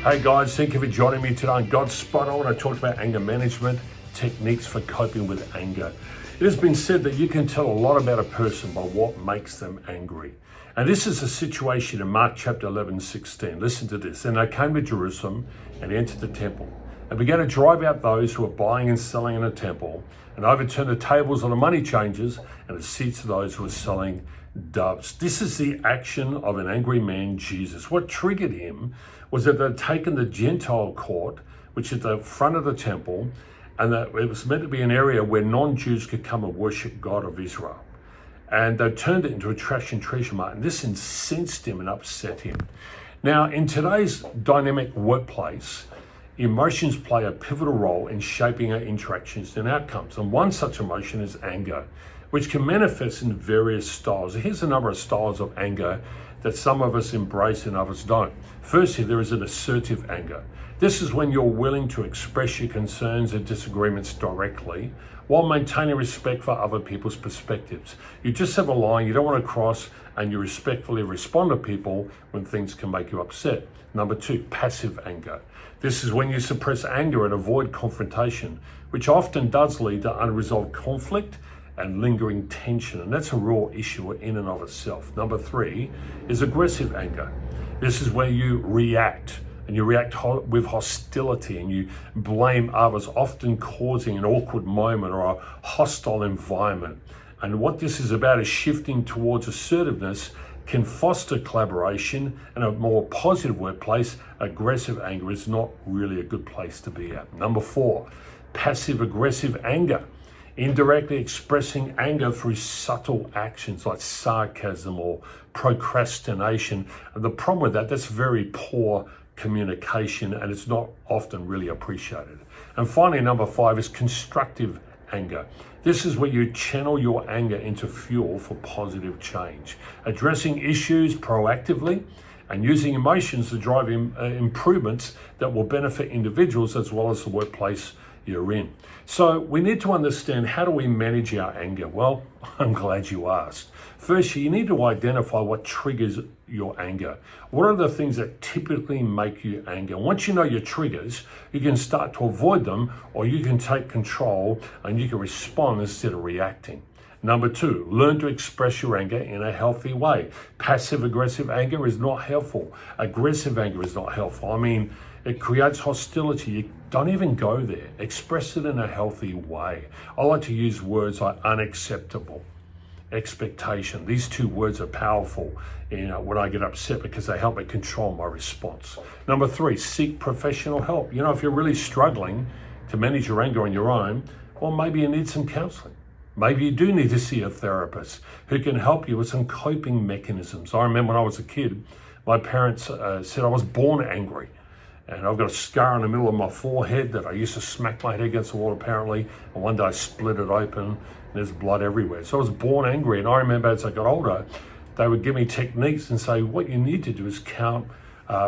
Hey guys, thank you for joining me today on Godspot. I want to talk about anger management, techniques for coping with anger. It has been said that you can tell a lot about a person by what makes them angry. And this is a situation in Mark chapter 11:16. Listen to this. And they came to Jerusalem and entered the temple and began to drive out those who were buying and selling in the temple and overturn the tables of the money changers and the seats of those who were selling doves. This is the action of an angry man, Jesus. What triggered him was that they'd taken the Gentile court, which is the front of the temple, and that it was meant to be an area where non-Jews could come and worship God of Israel. And they turned it into a trash and treasure mart, and this incensed him and upset him. Now, in today's dynamic workplace, emotions play a pivotal role in shaping our interactions and outcomes. And one such emotion is anger, which can manifest in various styles. Here's a number of styles of anger that some of us embrace and others don't. Firstly, there is an assertive anger. This is when you're willing to express your concerns and disagreements directly while maintaining respect for other people's perspectives. You just have a line you don't want to cross, and you respectfully respond to people when things can make you upset. Number two, passive anger. This is when you suppress anger and avoid confrontation, which often does lead to unresolved conflict and lingering tension, and that's a real issue in and of itself. Number three is aggressive anger. This is where you react, and you react with hostility, and you blame others, often causing an awkward moment or a hostile environment. And what this is about is shifting towards assertiveness can foster collaboration and a more positive workplace. Aggressive anger is not really a good place to be at. Number four, passive aggressive anger. Indirectly expressing anger through subtle actions like sarcasm or procrastination. And the problem with that's very poor communication, and it's not often really appreciated. And finally, number five is constructive anger. This is where you channel your anger into fuel for positive change, addressing issues proactively and using emotions to drive improvements that will benefit individuals as well as the workplace you're in. So we need to understand, how do we manage our anger? Well, I'm glad you asked. First, you need to identify what triggers your anger. What are the things that typically make you angry? Once you know your triggers, you can start to avoid them, or you can take control and you can respond instead of reacting. Number two, learn to express your anger in a healthy way. Passive aggressive anger is not helpful. Aggressive anger is not helpful. I mean, it creates hostility. You don't even go there. Express it in a healthy way. I like to use words like unacceptable, expectation. These two words are powerful, when I get upset, because they help me control my response. Number three, seek professional help. If you're really struggling to manage your anger on your own, well, maybe you need some counseling. Maybe you do need to see a therapist who can help you with some coping mechanisms. I remember when I was a kid, my parents said I was born angry. And I've got a scar in the middle of my forehead that I used to smack my head against the wall apparently. And one day I split it open and there's blood everywhere. So I was born angry. And I remember as I got older, they would give me techniques and say, what you need to do is count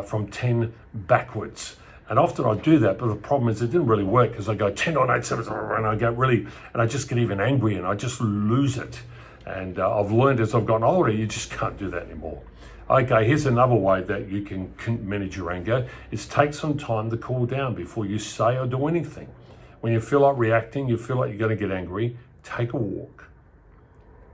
from 10 backwards. And often I do that, but the problem is it didn't really work, because I go 10, 9, 8, 7, and I just get even angry and I just lose it. And I've learned as I've gotten older, you just can't do that anymore. Okay, here's another way that you can manage your anger, is take some time to cool down before you say or do anything. When you feel like reacting, you feel like you're going to get angry, take a walk.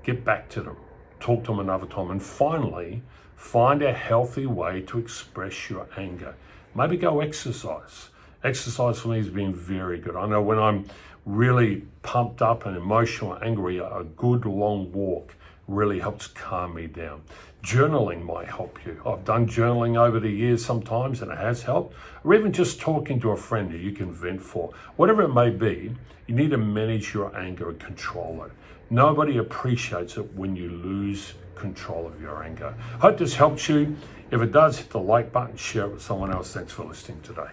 Get back to them. Talk to them another time. And finally, find a healthy way to express your anger. Maybe go exercise. Exercise for me has been very good. I know when I'm really pumped up and emotional and angry, a good long walk really helps calm me down. Journaling might help you. I've done journaling over the years sometimes, and it has helped. Or even just talking to a friend who you can vent for. Whatever it may be, you need to manage your anger and control it. Nobody appreciates it when you lose control of your anger. Hope this helps you. If it does, hit the like button, share it with someone else. Thanks for listening today.